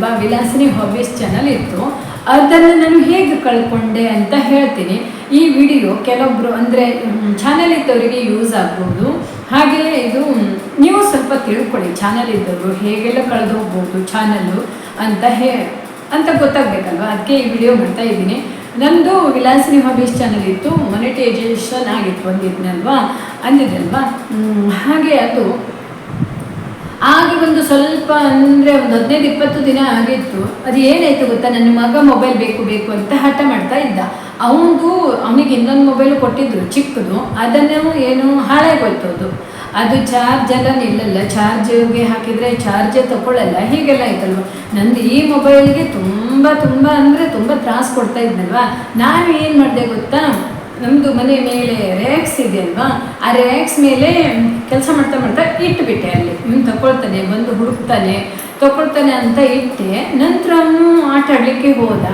ಅಲ್ವಾ, Vilasini hobbies channel ಇತ್ತು. ಅದನ್ನು ನಾನು ಹೇಗೆ ಕಳ್ಕೊಂಡೆ ಅಂತ ಹೇಳ್ತೀನಿ. ಈ ವಿಡಿಯೋ ಕೆಲವೊಬ್ಬರು ಅಂದರೆ ಚಾನಲ್ ಇದ್ದವರಿಗೆ ಯೂಸ್ ಆಗ್ಬೋದು. ಹಾಗೆ ಇದು ನೀವು ಸ್ವಲ್ಪ ತಿಳ್ಕೊಳ್ಳಿ, ಚಾನಲ್ ಇದ್ದವರು ಹೇಗೆಲ್ಲ ಕಳೆದು ಹೋಗ್ಬೋದು ಚಾನಲ್ಲು ಅಂತ ಗೊತ್ತಾಗಬೇಕಲ್ವ. ಅದಕ್ಕೆ ಈ ವಿಡಿಯೋ ಮಾಡ್ತಾ ಇದ್ದೀನಿ. ನಮ್ಮದು ವಿಲಾಸಿನಿ ಹಾಬೀಸ್ ಚಾನಲ್ ಇತ್ತು, ಮೊನಿಟೈಸೇಷನ್ ಆಗಿತ್ತು ಅಂದಿದ್ದಲ್ವಾ. ಹಾಗೆ ಅದು ಆಗಿ ಒಂದು ಸ್ವಲ್ಪ ಅಂದರೆ ಒಂದು 15-20 ದಿನ ಆಗಿತ್ತು. ಅದು ಏನಾಯಿತು ಗೊತ್ತಾ, ನನ್ನ ಮಗ ಮೊಬೈಲ್ ಬೇಕು ಅಂತ ಹಠ ಮಾಡ್ತಾ ಇದ್ದ. ಅವನಿಗೆ ಇನ್ನೊಂದು ಮೊಬೈಲು ಕೊಟ್ಟಿದ್ರು ಚಿಕ್ಕದು, ಅದನ್ನು ಏನು ಹಾಳಾಗೋಯ್ತು. ಅದು ಚಾರ್ಜ್ ಎಲ್ಲ ನಿಲ್ಲಲ್ಲ, ಚಾರ್ಜ್ಗೆ ಹಾಕಿದರೆ ಚಾರ್ಜೇ ತಗೊಳ್ಳಲ್ಲ, ಹೀಗೆಲ್ಲ ಆಯ್ತಲ್ವ. ನಂದು ಈ ಮೊಬೈಲ್ಗೆ ತುಂಬ ಅಂದರೆ ತುಂಬ ತ್ರಾಸು ಕೊಡ್ತಾ ಇದ್ನಲ್ವ. ನಾನು ಏನು ಮಾಡಿದೆ ಗೊತ್ತಾ, ನಮ್ಮದು ಮನೆ ಮೇಲೆ ರ್ಯಾಕ್ಸ್ ಇದೆ ಅಲ್ವಾ, ಆ ರ್ಯಾಕ್ಸ್ ಮೇಲೆ ಕೆಲಸ ಮಾಡ್ತಾ ಇಟ್ಟುಬಿಟ್ಟೆ. ಅಲ್ಲಿ ಇವನು ತಗೊಳ್ತಾನೆ ಅಂತ ಇಟ್ಟೆ. ನಂತರ ಅವನು ಆಟ ಆಡಲಿಕ್ಕೆ ಹೋದ.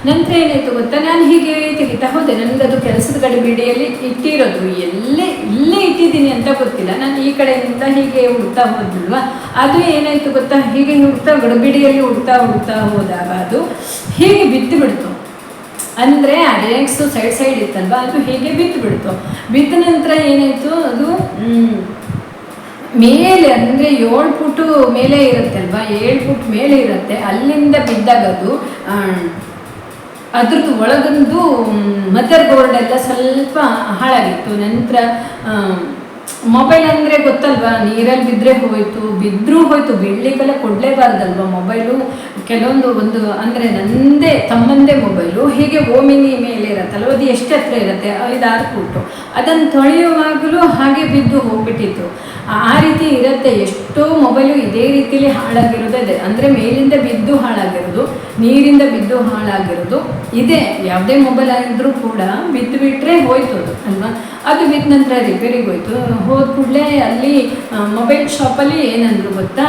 ನಂತರ ಏನಾಯಿತು ಗೊತ್ತಾ, ನಾನು ಹೀಗೆ ತೆಗಿತಾ ಹೋದೆ. ನನಗದು ಕೆಲಸದ ಗಡಿಬಿಡಿಯಲ್ಲಿ ಇಟ್ಟಿರೋದು, ಇಲ್ಲೇ ಇಟ್ಟಿದ್ದೀನಿ ಅಂತ ಗೊತ್ತಿಲ್ಲ. ನಾನು ಈ ಕಡೆಯಿಂದ ಹೀಗೆ ಹುಡ್ತಾ ಹೋದ್ನಲ್ವ. ಅದು ಏನಾಯಿತು ಗೊತ್ತಾ, ಹೀಗೆ ಗಡಿಬಿಡಿಯಲ್ಲಿ ಹುಡ್ತಾ ಹೋದಾಗ ಅದು ಹೀಗೆ ಬಿದ್ದು ಬಿಡ್ತು. ಅಂದರೆ ಆ ರ್ಯಾಕ್ಸು ಸೈಡ್ ಇತ್ತಲ್ವ, ಅದು ಹೀಗೆ ಬಿದ್ದ ನಂತರ ಏನಾಯಿತು, ಅದು ಮೇಲೆ ಅಂದರೆ 7 ಫುಟ್ ಮೇಲೆ ಇರುತ್ತೆ ಅಲ್ವಾ, 7 ಫುಟ್ ಮೇಲೆ ಇರುತ್ತೆ. ಅಲ್ಲಿಂದ ಬಿದ್ದಾಗ ಅದ್ರದ್ದು ಒಳಗೊಂದು ಮದರ್ ಬೋರ್ಡ್ ಎಲ್ಲ ಸ್ವಲ್ಪ ಹಾಳಾಗಿತ್ತು. ನಂತರ ಮೊಬೈಲ್ ಅಂದರೆ ಗೊತ್ತಲ್ವಾ, ನೀರಲ್ಲಿ ಬಿದ್ದರೂ ಹೋಯ್ತು. ಬೀಳಲಿಕ್ಕೆಲ್ಲ ಕೊಡಲೇಬಾರ್ದಲ್ವ ಮೊಬೈಲು. ಒಂದು ಅಂದರೆ ತಮ್ಮಂದೇ ಮೊಬೈಲು ಹೀಗೆ ಓಮಿನಿ ಮೇಲೆ ಇರತ್ತಲ್ವ, ಅದು ಎಷ್ಟು ಹತ್ರ ಇರುತ್ತೆ, 5-6 ಫುಟ್ಟು. ಅದನ್ನು ತೊಳೆಯುವಾಗಲೂ ಹಾಗೆ ಬಿದ್ದು ಹೋಗ್ಬಿಟ್ಟಿತ್ತು. ಆ ರೀತಿ ಇರುತ್ತೆ. ಎಷ್ಟೋ ಮೊಬೈಲು ಇದೇ ರೀತಿಯಲ್ಲಿ ಹಾಳಾಗಿರೋದೇ, ಅಂದರೆ ಮೇಲಿಂದ ಬಿದ್ದು ಹಾಳಾಗಿರೋದು, ನೀರಿಂದ ಬಿದ್ದು ಹಾಳಾಗಿರೋದು ಇದೆ. ಯಾವುದೇ ಮೊಬೈಲ್ ಆಗಿದ್ರೂ ಕೂಡ ಬಿದ್ದು ಬಿಟ್ಟರೆ ಹೋಯ್ತು ಅದು ಅಲ್ವಾ. ಅದು ಬಿದ್ದ ನಂತರ ರಿಪೇರಿಗೆ ಹೋದ ಕೂಡಲೇ ಅಲ್ಲಿ ಮೊಬೈಲ್ ಶಾಪಲ್ಲಿ ಏನಂದ್ರು ಗೊತ್ತಾ,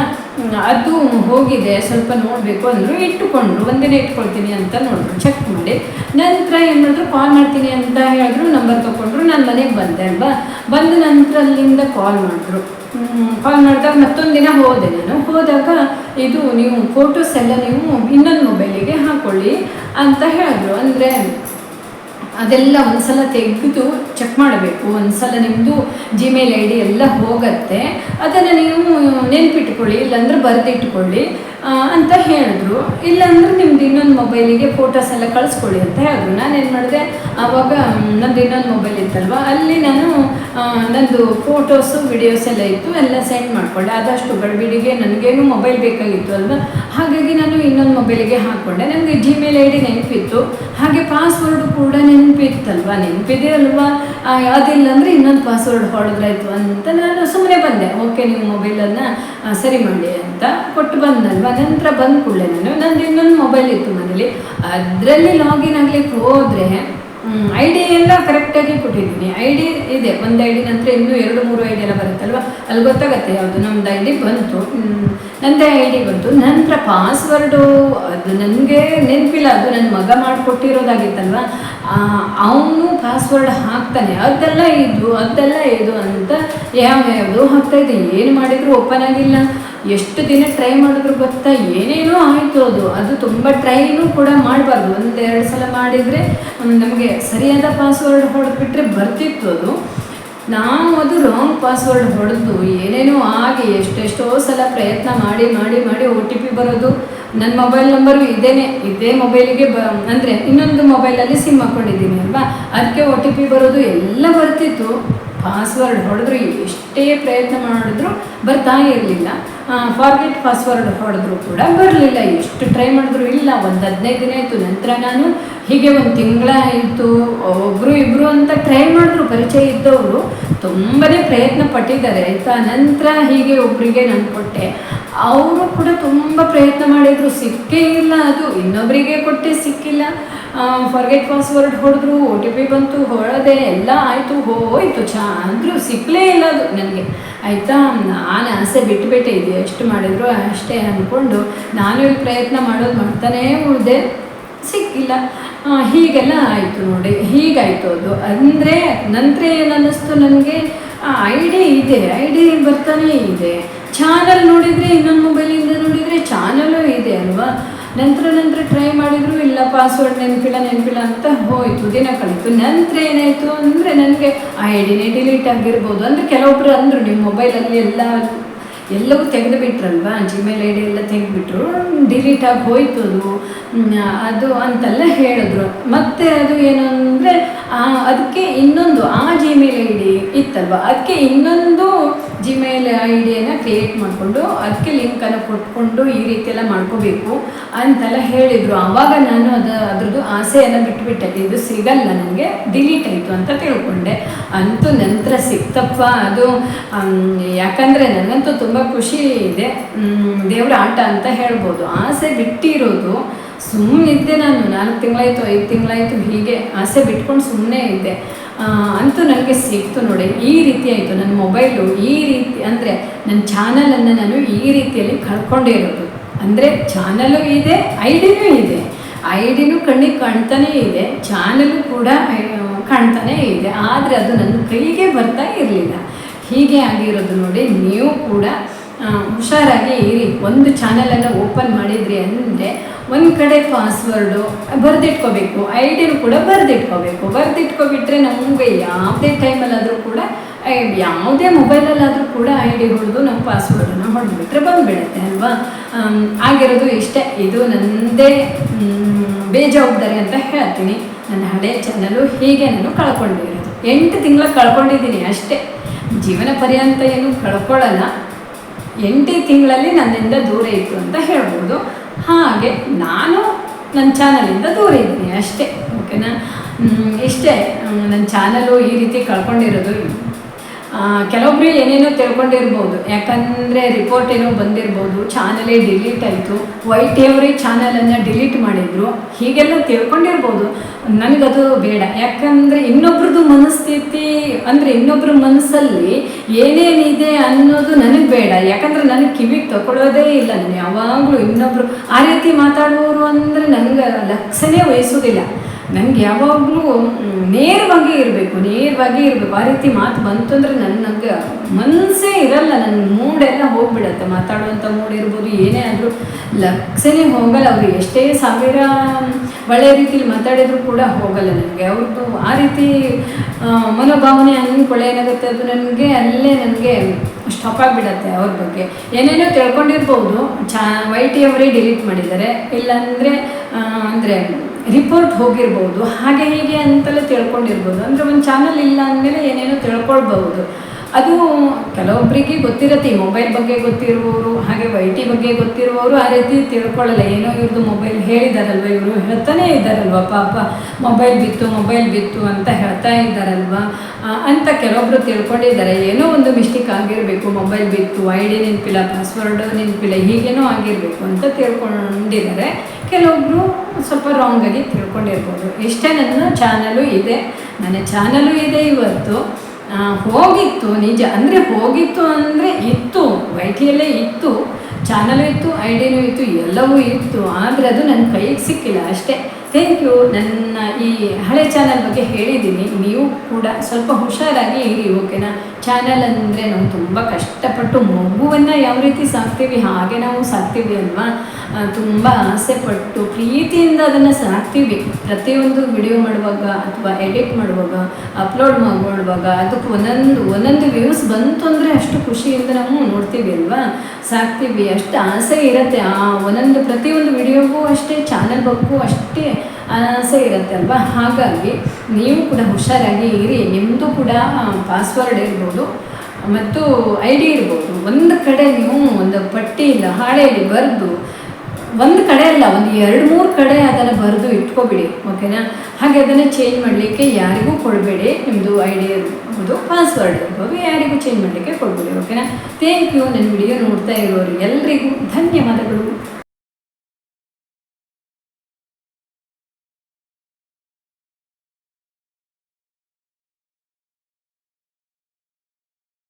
ಅದು ಹೋಗಿದೆ, ಸ್ವಲ್ಪ ನೋಡಬೇಕು ಅಂದರು. ಇಟ್ಟುಕೊಂಡ್ರು, ಒಂದಿನ ಇಟ್ಕೊಳ್ತೀನಿ ಅಂತ ನೋಡಿದ್ರು, ಚೆಕ್ ಮಾಡಿ. ನಂತರ ಏನು ಮಾಡಿದ್ರು, ಕಾಲ್ ಮಾಡ್ತೀನಿ ಅಂತ ಹೇಳಿದ್ರು, ನಂಬರ್ ತೊಗೊಂಡ್ರು. ನಾನು ಮನೆಗೆ ಬಂದೆ ಅಲ್ವಾ. ಬಂದ ನಂತರ ಅಲ್ಲಿಂದ ಕಾಲ್ ಮಾಡಿದಾಗ ಮತ್ತೊಂದು ದಿನ ಹೋದಾಗ ಇದು ನೀವು ಫೋಟೋಸ್ ಎಲ್ಲ ನೀವು ಇನ್ನೊಂದು ಮೊಬೈಲಿಗೆ ಹಾಕ್ಕೊಳ್ಳಿ ಅಂತ ಹೇಳಿದ್ರು. ಅಂದರೆ ಅದೆಲ್ಲ ಒಂದ್ಸಲ ತೆಗೆದು ಚೆಕ್ ಮಾಡಬೇಕು. ಒಂದ್ಸಲ ನಿಮ್ಮದು ಜಿಮೇಲ್ ID ಎಲ್ಲ ಹೋಗುತ್ತೆ, ಅದನ್ನು ನೀವು ನೆನ್ಪಿಟ್ಕೊಳ್ಳಿ, ಇಲ್ಲಾಂದ್ರೆ ಬರೆದಿಟ್ಕೊಳ್ಳಿ ಅಂತ ಹೇಳಿದ್ರು. ಇಲ್ಲಾಂದ್ರೆ ನಿಮ್ದು ಇನ್ನೊಂದು ಮೊಬೈಲಿಗೆ ಫೋಟೋಸ್ ಎಲ್ಲ ಕಳಿಸ್ಕೊಳ್ಳಿ ಅಂತ ಹೇಳಿದ್ರು. ನಾನೇನು ಮಾಡಿದೆ, ಆವಾಗ ನಂದು ಇನ್ನೊಂದು ಮೊಬೈಲ್ ಇತ್ತಲ್ವ, ಅಲ್ಲಿ ನಾನು ನಂದು ಫೋಟೋಸು ವಿಡಿಯೋಸ್ ಎಲ್ಲ ಇತ್ತು, ಎಲ್ಲ ಸೆಂಡ್ ಮಾಡಿಕೊಂಡೆ. ಆದಷ್ಟು ಗಡಿಬಿಡಿಗೆ ನನಗೇನು ಮೊಬೈಲ್ ಬೇಕಾಗಿತ್ತು ಅಲ್ವ, ಹಾಗಾಗಿ ನಾನು ಇನ್ನೊಂದು ಮೊಬೈಲಿಗೆ ಹಾಕ್ಕೊಂಡೆ. ನನಗೆ ಜಿಮೇಲ್ ID ನೆನಪಿತ್ತು, ಹಾಗೆ ಪಾಸ್ವರ್ಡು ಕೂಡ ನೆನಪಿದೆ ಅಲ್ವಾ. ಅದಿಲ್ಲ ಅಂದರೆ ಇನ್ನೊಂದು ಪಾಸ್ವರ್ಡ್ ಹೊಡೆದ್ರಾಯ್ತು ಅಂತ ನಾನು ಸುಮ್ಮನೆ ಬಂದೆ. ಓಕೆ, ನೀವು ಮೊಬೈಲನ್ನು ಸರಿ ಮಾಡಿ ಅಂತ ಕೊಟ್ಟು ಬಂದಲ್ವ. ನಂತರ ಬಂದ ಕೂಡಲೇ ನಂದು ಇನ್ನೊಂದು ಮೊಬೈಲ್ ಇತ್ತು ಮನೇಲಿ, ಅದರಲ್ಲಿ ಲಾಗಿನ್ ಆಗ್ಲಿಕ್ಕೆ ಹೋದರೆ ID ಎಲ್ಲ ಕರೆಕ್ಟಾಗಿ ಕೊಟ್ಟಿದ್ದೀನಿ. ID ಇದೆ, ಒಂದು ID ನಂತರ ಇನ್ನೂ 2-3 ID ಎಲ್ಲ ಬರುತ್ತಲ್ವ, ಅಲ್ಲಿ ಗೊತ್ತಾಗತ್ತೆ ಯಾವುದು ನಮ್ಮದು ID ಬಂತು, ನಂದೇ ID ಬಂತು. ನಂತರ ಪಾಸ್ವರ್ಡು ಅದು ನನಗೆ ನೆನಪಿಲ್ಲ, ಅದು ನನ್ನ ಮಗ ಮಾಡಿಕೊಟ್ಟಿರೋದಾಗಿತ್ತಲ್ವ. ಅವನು ಪಾಸ್ವರ್ಡ್ ಹಾಕ್ತಾನೆ, ಅದೆಲ್ಲ ಇದು ಅಂತ ಯಾವ್ದು ಹಾಕ್ತಾಯಿದ್ದೆ. ಏನು ಮಾಡಿದರೂ ಓಪನ್ ಆಗಿಲ್ಲ. ಎಷ್ಟು ದಿನ ಟ್ರೈ ಮಾಡಿದ್ರು ಗೊತ್ತಾ, ಏನೇನೋ ಆಯಿತು. ಅದು ತುಂಬ ಟ್ರೈನೂ ಕೂಡ ಮಾಡಬಾರ್ದು. 1-2 ಸಲ ಮಾಡಿದರೆ ನಮಗೆ ಸರಿಯಾದ ಪಾಸ್ವರ್ಡ್ ಹೊಡೆದ್ಬಿಟ್ರೆ ಬರ್ತಿತ್ತು. ನಾವು ಅದು ರಾಂಗ್ ಪಾಸ್ವರ್ಡ್ ಹೊಡೆದು ಏನೇನೋ ಆಗಿ ಎಷ್ಟೆಷ್ಟೋ ಸಲ ಪ್ರಯತ್ನ ಮಾಡಿ OTP ಬರೋದು. ನನ್ನ ಮೊಬೈಲ್ ನಂಬರು ಇದೇ ಮೊಬೈಲಿಗೆ ಅಂದರೆ ಇನ್ನೊಂದು ಮೊಬೈಲಲ್ಲಿ ಸಿಮ್ ಹಾಕ್ಕೊಂಡಿದ್ದೀನಿ ಅಲ್ವಾ, ಅದಕ್ಕೆ OTP ಬರೋದು ಎಲ್ಲ ಬರ್ತಿತ್ತು. ಪಾಸ್ವರ್ಡ್ ಹೊಡೆದ್ರು ಎಷ್ಟೇ ಪ್ರಯತ್ನ ಮಾಡಿದ್ರು ಬರ್ತಾ ಇರಲಿಲ್ಲ. ಫಾರ್ಗೆಟ್ ಪಾಸ್ವರ್ಡ್ ಹೊಡೆದ್ರು ಕೂಡ ಬರಲಿಲ್ಲ. ಎಷ್ಟು ಟ್ರೈ ಮಾಡಿದ್ರು ಇಲ್ಲ. ಒಂದು 15 ದಿನ ಆಯಿತು. ನಂತರ ನಾನು ಹೀಗೆ 1 ತಿಂಗಳಾಯಿತು. ಒಬ್ಬರು ಅಂತ ಟ್ರೈ ಮಾಡಿದ್ರು, ಪರಿಚಯ ಇದ್ದವರು ತುಂಬಾ ಪ್ರಯತ್ನ ಪಟ್ಟಿದ್ದಾರೆ ಆಯಿತಾ. ನಂತರ ಹೀಗೆ ಒಬ್ಬರಿಗೆ ನಾನು ಕೊಟ್ಟೆ, ಅವರು ಕೂಡ ತುಂಬ ಪ್ರಯತ್ನ ಮಾಡಿದರು, ಸಿಕ್ಕೇ ಇಲ್ಲ. ಅದು ಇನ್ನೊಬ್ಬರಿಗೆ ಕೊಟ್ಟೆ, ಸಿಕ್ಕಿಲ್ಲ. ಫಾರ್ಗೆಟ್ ಪಾಸ್ವರ್ಡ್ ಹೊಡೆದ್ರು, OTP ಬಂತು, ಹೊಡೆದೆ, ಎಲ್ಲ ಆಯಿತು, ಹೋಯಿತು. ಅಂದರೂ ಸಿಕ್ಕಲೇ ಇಲ್ಲ ಅದು ನನಗೆ ಆಯಿತಾ. ನಾನು ಆಸೆ ಬಿಟ್ಟುಬಿಟ್ಟೆ, ಇದೆ ಎಷ್ಟು ಮಾಡಿದ್ರು ಅಷ್ಟೇ ಅಂದ್ಕೊಂಡು ನಾನು ಇಲ್ಲಿ ಪ್ರಯತ್ನ ಮಾಡ್ತಾನೇ ಉಳಿದೆ, ಸಿಕ್ಕಿಲ್ಲ. ಹೀಗೆಲ್ಲ ಆಯಿತು ನೋಡಿ, ಹೀಗಾಯಿತು ಅದು. ಅಂದರೆ ನಂತರ ಏನನ್ನಿಸ್ತು ನನಗೆ, ID ಬರ್ತಾನೇ ಇದೆ. ಚಾನಲ್ ನೋಡಿದರೆ ಇನ್ನೊಂದು ಮೊಬೈಲಿಂದ ನೋಡಿದರೆ ಚಾನಲು ಇದೆ ಅಲ್ವಾ. ನಂತರ ಟ್ರೈ ಮಾಡಿದ್ರು ಇಲ್ಲ, ಪಾಸ್ವರ್ಡ್ ನೆನಪಿಲ್ಲ ಅಂತ ಹೋಯಿತು, ದಿನ ಕಳೀತು. ನಂತರ ಏನಾಯಿತು ಅಂದರೆ ನನಗೆ ಆ ಐಡಿನೇ ಡಿಲೀಟ್ ಆಗಿರ್ಬೋದು. ಅಂದರೆ ಕೆಲವೊಬ್ಬರು ಅಂದರು ನಿಮ್ಮ ಮೊಬೈಲಲ್ಲಿ ಎಲ್ಲವೂ ತೆಗೆದು ಬಿಟ್ರಲ್ವಾ, ಜಿಮೇಲ್ ಐ ಡಿ ಎಲ್ಲ ತೆಗೆದುಬಿಟ್ರು, ಡಿಲೀಟ್ ಆಗಿ ಹೋಯ್ತು ಅದು ಅಂತೆಲ್ಲ ಹೇಳಿದ್ರು. ಮತ್ತು ಅದು ಏನು ಅಂದರೆ ಅದಕ್ಕೆ ಇನ್ನೊಂದು ಆ ಜಿಮೇಲ್ ಐ ಡಿ ಇತ್ತಲ್ವ, ಅದಕ್ಕೆ ಇನ್ನೊಂದು ಜಿಮೇಲ್ ಐ ಡಿಯನ್ನು ಕ್ರಿಯೇಟ್ ಮಾಡಿಕೊಂಡು ಅದಕ್ಕೆ ಲಿಂಕನ್ನು ಕೊಟ್ಕೊಂಡು ಈ ರೀತಿ ಎಲ್ಲ ಮಾಡ್ಕೋಬೇಕು ಅಂತೆಲ್ಲ ಹೇಳಿದರು. ಆವಾಗ ನಾನು ಅದ್ರದ್ದು ಆಸೆಯನ್ನು ಬಿಟ್ಟುಬಿಟ್ಟೆ, ಇದು ಸಿಗಲ್ಲ ನನಗೆ, ಡಿಲೀಟ್ ಆಯಿತು ಅಂತ ತಿಳ್ಕೊಂಡೆ. ಅಂತೂ ನಂತರ ಸಿಕ್ತಪ್ಪ ಅದು. ಯಾಕಂದರೆ ನನಗಂತೂ ತುಂಬ ಖುಷಿ ಇದೆ, ದೇವರ ಆಟ ಅಂತ ಹೇಳ್ಬೋದು. ಆಸೆ ಬಿಟ್ಟಿರೋದು, ಸುಮ್ಮನಿದ್ದೆ ನಾನು 4 ತಿಂಗಳಾಯಿತು 5 ತಿಂಗಳಾಯಿತು, ಹೀಗೆ ಆಸೆ ಬಿಟ್ಕೊಂಡು ಸುಮ್ಮನೆ ಇದ್ದೆ. ಅಂತೂ ನನಗೆ ಸಿಕ್ತು ನೋಡಿ. ಈ ರೀತಿ ಆಯಿತು ನನ್ನ ಮೊಬೈಲು, ಈ ರೀತಿ ಅಂದರೆ ನನ್ನ ಚಾನಲನ್ನು ನಾನು ಈ ರೀತಿಯಲ್ಲಿ ಕಳ್ಕೊಂಡಿರೋದು. ಅಂದರೆ ಚಾನಲು ಇದೆ, ಐ ಡಿನೂ ಕಣ್ಣಿಗೆ ಕಾಣ್ತಾನೇ ಇದೆ, ಚಾನಲು ಕೂಡ ಕಾಣ್ತಾನೇ ಇದೆ, ಆದರೆ ಅದು ನನ್ನ ಕೈಗೆ ಬರ್ತಾ ಇರಲಿಲ್ಲ. ಹೀಗೆ ಆಗಿರೋದು ನೋಡಿ. ನೀವು ಕೂಡ ಹುಷಾರಾಗಿ ಇರಿ. ಒಂದು ಚಾನಲನ್ನು ಓಪನ್ ಮಾಡಿದ್ರಿ ಅಂದರೆ ಒಂದು ಕಡೆ ಪಾಸ್ವರ್ಡು ಬರೆದಿಟ್ಕೋಬೇಕು, ಐ ಡಿನೂ ಕೂಡ ಬರೆದಿಟ್ಕೊಬಿಟ್ರೆ ನಮಗೆ ಯಾವುದೇ ಟೈಮಲ್ಲಾದರೂ ಕೂಡ, ಯಾವುದೇ ಮೊಬೈಲಲ್ಲಾದರೂ ಕೂಡ ಐ ಡಿ ಹೊಡೆದು ನಾವು ಪಾಸ್ವರ್ಡನ್ನು ಹೊಡೆದ್ಬಿಟ್ರೆ ಬಂದುಬಿಡುತ್ತೆ ಅಲ್ವಾ. ಆಗಿರೋದು ಇಷ್ಟೇ. ಇದು ನನ್ನದೇ ಬೇಜವಾಬ್ದಾರಿ ಅಂತ ಹೇಳ್ತೀನಿ. ನನ್ನ ಹಳೆ ಚಾನಲು ಹೀಗೆ ನಾನು ಕಳ್ಕೊಂಡಿರೋದು. 8 ತಿಂಗಳ ಕಳ್ಕೊಂಡಿದ್ದೀನಿ ಅಷ್ಟೇ, ಜೀವನ ಪರ್ಯಂತ ಏನು ಕಳ್ಕೊಳ್ಳಲ್ಲ. 8 ತಿಂಗಳಲ್ಲಿ ನನ್ನಿಂದ ದೂರ ಇತ್ತು ಅಂತ ಹೇಳ್ಬೋದು. ಹಾಗೆ ನಾನು ನನ್ನ ಚಾನಲಿಂದ ದೂರ ಇದ್ದೀನಿ ಅಷ್ಟೇ, ಓಕೆನಾ. ಇಷ್ಟೇ ನನ್ನ ಚಾನಲು ಈ ರೀತಿ ಕಳ್ಕೊಂಡಿರೋದು. ಕೆಲವೊಬ್ಬರು ಏನೇನೋ ತಿಳ್ಕೊಂಡಿರ್ಬೋದು, ಯಾಕಂದರೆ ರಿಪೋರ್ಟ್ ಏನೋ ಬಂದಿರ್ಬೋದು, ಚಾನಲೇ ಡಿಲೀಟ್ ಆಯಿತು, YT ಚಾನಲನ್ನು ಡಿಲೀಟ್ ಮಾಡಿದರು, ಹೀಗೆಲ್ಲ ತಿಳ್ಕೊಂಡಿರ್ಬೋದು. ನನಗದು ಬೇಡ. ಯಾಕಂದರೆ ಇನ್ನೊಬ್ರದ್ದು ಮನಸ್ಥಿತಿ, ಅಂದರೆ ಇನ್ನೊಬ್ಬರ ಮನಸ್ಸಲ್ಲಿ ಏನೇನಿದೆ ಅನ್ನೋದು ನನಗೆ ಬೇಡ. ಯಾಕಂದರೆ ನನಗೆ ಕಿವಿಗೆ ತಗೊಳ್ಳೋದೇ ಇಲ್ಲ. ನಾನು ಯಾವಾಗಲೂ ಇನ್ನೊಬ್ಬರು ಆ ರೀತಿ ಮಾತಾಡುವವರು ಅಂದರೆ ನನಗೆ ಲಕ್ಷ್ಯನೇ ವಹಿಸೋದಿಲ್ಲ. ನನಗೆ ಯಾವಾಗಲೂ ನೇರವಾಗಿ ಇರಬೇಕು. ಆ ರೀತಿ ಮಾತು ಬಂತು ಅಂದರೆ ನನಗೆ ಮನಸ್ಸೇ ಇರಲ್ಲ, ನನ್ನ ಮೂಡೆಲ್ಲ ಹೋಗಿಬಿಡತ್ತೆ. ಮಾತಾಡುವಂಥ ಮೂಡ್ ಇರ್ಬೋದು, ಏನೇ ಆದರೂ ಲಕ್ಷ್ಯನೇ ಹೋಗಲ್ಲ. ಅವರು ಎಷ್ಟೇ 1000 ಒಳ್ಳೆಯ ರೀತಿಲಿ ಮಾತಾಡಿದರೂ ಕೂಡ ಹೋಗಲ್ಲ ನನಗೆ. ಅವ್ರದ್ದು ಆ ರೀತಿ ಮನೋಭಾವನೆ ಅಂದ್ಕೊಳ್ಳೆ ಏನಾಗುತ್ತೆ, ಅದು ನನಗೆ ಸ್ಟಾಪ್ ಆಗಿಬಿಡತ್ತೆ. ಅವ್ರ ಬಗ್ಗೆ ಏನೇನೋ ತಿಳ್ಕೊಂಡಿರ್ಬೋದು. YT ಡಿಲೀಟ್ ಮಾಡಿದ್ದಾರೆ, ಇಲ್ಲಾಂದರೆ ಅಂದರೆ ರಿಪೋರ್ಟ್ ಹೋಗಿರ್ಬೋದು, ಹಾಗೆ ಹೀಗೆ ಅಂತೆಲ್ಲ ತಿಳ್ಕೊಂಡಿರ್ಬೋದು. ಅಂದರೆ ಒಂದು ಚಾನಲ್ ಇಲ್ಲ ಅಂದಮೇಲೆ ಏನೇನೋ ತಿಳ್ಕೊಳ್ಬಹುದು. ಅದು ಕೆಲವೊಬ್ಬರಿಗೆ ಗೊತ್ತಿರುತ್ತೆ, ಈ ಮೊಬೈಲ್ ಬಗ್ಗೆ ಗೊತ್ತಿರುವವರು, ಹಾಗೆ YT ಬಗ್ಗೆ ಗೊತ್ತಿರುವವರು ಆ ರೀತಿ ತಿಳ್ಕೊಳ್ಳಲ್ಲ. ಏನೋ ಇವ್ರದ್ದು ಮೊಬೈಲ್ ಹೇಳಿದಾರಲ್ವ, ಇವರು ಹೇಳ್ತಾನೇ ಇದ್ದಾರಲ್ವ, ಪಾಪ ಮೊಬೈಲ್ ಬಿತ್ತು ಅಂತ ಹೇಳ್ತಾ ಇದ್ದಾರಲ್ವ ಅಂತ ಕೆಲವೊಬ್ಬರು ತಿಳ್ಕೊಂಡಿದ್ದಾರೆ. ಏನೋ ಒಂದು ಮಿಸ್ಟೇಕ್ ಆಗಿರಬೇಕು, ಮೊಬೈಲ್ ಬಿತ್ತು, ID ನೆನಪಿಲ್ಲ, ಪಾಸ್ವರ್ಡ್ ನೆನಪಿಲ್ಲ, ಹೀಗೇನೋ ಆಗಿರಬೇಕು ಅಂತ ತಿಳ್ಕೊಂಡಿದ್ದಾರೆ. ಕೆಲವೊಬ್ಬರು ಸ್ವಲ್ಪ ರಾಂಗಾಗಿ ತಿಳ್ಕೊಂಡಿರ್ಬೋದು. ಇಷ್ಟೇ. ನನ್ನ ಚಾನಲು ಇದೆ ಇವತ್ತು. ಹೋಗಿತ್ತು ನಿಜ, ಅಂದರೆ ಇತ್ತು, YTಯಲ್ಲೇ ಇತ್ತು, ಚಾನಲು ಇತ್ತು, ಐಡಿನೂ ಇತ್ತು, ಎಲ್ಲವೂ ಇತ್ತು, ಆದರೆ ಅದು ನನ್ನ ಕೈಗೆ ಸಿಕ್ಕಿಲ್ಲ ಅಷ್ಟೇ. Thank you. ನನ್ನ ಈ ಹಳೆ ಚಾನಲ್ ಬಗ್ಗೆ ಹೇಳಿದ್ದೀನಿ. ನೀವು ಕೂಡ ಸ್ವಲ್ಪ ಹುಷಾರಾಗಿ ಇರಿ, ಓಕೆನಾ. ಚಾನಲ್ ಅಂದರೆ ನಾವು ತುಂಬ ಕಷ್ಟಪಟ್ಟು ಮಗುವನ್ನು ಯಾವ ರೀತಿ ಸಾಕ್ತೀವಿ ಹಾಗೆ ನಾವು ಸಾಕ್ತೀವಿ ಅಲ್ವಾ. ತುಂಬ ಆಸೆಪಟ್ಟು ಪ್ರೀತಿಯಿಂದ ಅದನ್ನು ಸಾಕ್ತೀವಿ. ಪ್ರತಿಯೊಂದು ವಿಡಿಯೋ ಮಾಡುವಾಗ ಅಥವಾ ಎಡಿಟ್ ಮಾಡುವಾಗ, ಅಪ್ಲೋಡ್ ಮಾಡುವಾಗ ಅದಕ್ಕೆ ಒಂದೊಂದು ವ್ಯೂಸ್ ಬಂತು ಅಂದರೆ ಅಷ್ಟು ಖುಷಿಯಿಂದ ನಾವು ನೋಡ್ತೀವಿ ಅಲ್ವಾ, ಸಾಕ್ತೀವಿ. ಅಷ್ಟು ಆಸೆ ಇರುತ್ತೆ. ಪ್ರತಿಯೊಂದು ವಿಡಿಯೋಗೂ ಅಷ್ಟೇ, ಚಾನಲ್ ಬಗ್ಗೆ ಅಷ್ಟೇ ಆಸೆ ಇರುತ್ತೆ ಅಲ್ವಾ. ಹಾಗಾಗಿ ನೀವು ಕೂಡ ಹುಷಾರಾಗಿ ಇರಿ. ನಿಮ್ಮದು ಕೂಡ ಪಾಸ್ವರ್ಡ್ ಇರ್ಬೋದು ಮತ್ತು ID ಇರ್ಬೋದು. ಒಂದು ಕಡೆ ನೀವು ಒಂದು ಪಟ್ಟಿ ಇಲ್ಲ ಹಾಳೆಯಲ್ಲಿ ಬರೆದು, ಒಂದು ಕಡೆ ಅಲ್ಲ, ಒಂದು 2-3 ಕಡೆ ಅದನ್ನು ಬರೆದು ಇಟ್ಕೊಬಿಡಿ, ಓಕೆನಾ. ಹಾಗೆ ಅದನ್ನು ಚೇಂಜ್ ಮಾಡಲಿಕ್ಕೆ ಯಾರಿಗೂ ಕೊಡಬೇಡಿ. ನಿಮ್ಮದು ID ಇರ್ಬೋದು, ಪಾಸ್ವರ್ಡ್ ಇರ್ಬೋದು, ಯಾರಿಗೂ ಚೇಂಜ್ ಮಾಡಲಿಕ್ಕೆ ಕೊಡಬೇಡಿ, ಓಕೆನಾ. Thank you. ನನ್ನ ವಿಡಿಯೋ ನೋಡ್ತಾ ಇರೋರು ಎಲ್ರಿಗೂ ಧನ್ಯವಾದಗಳು.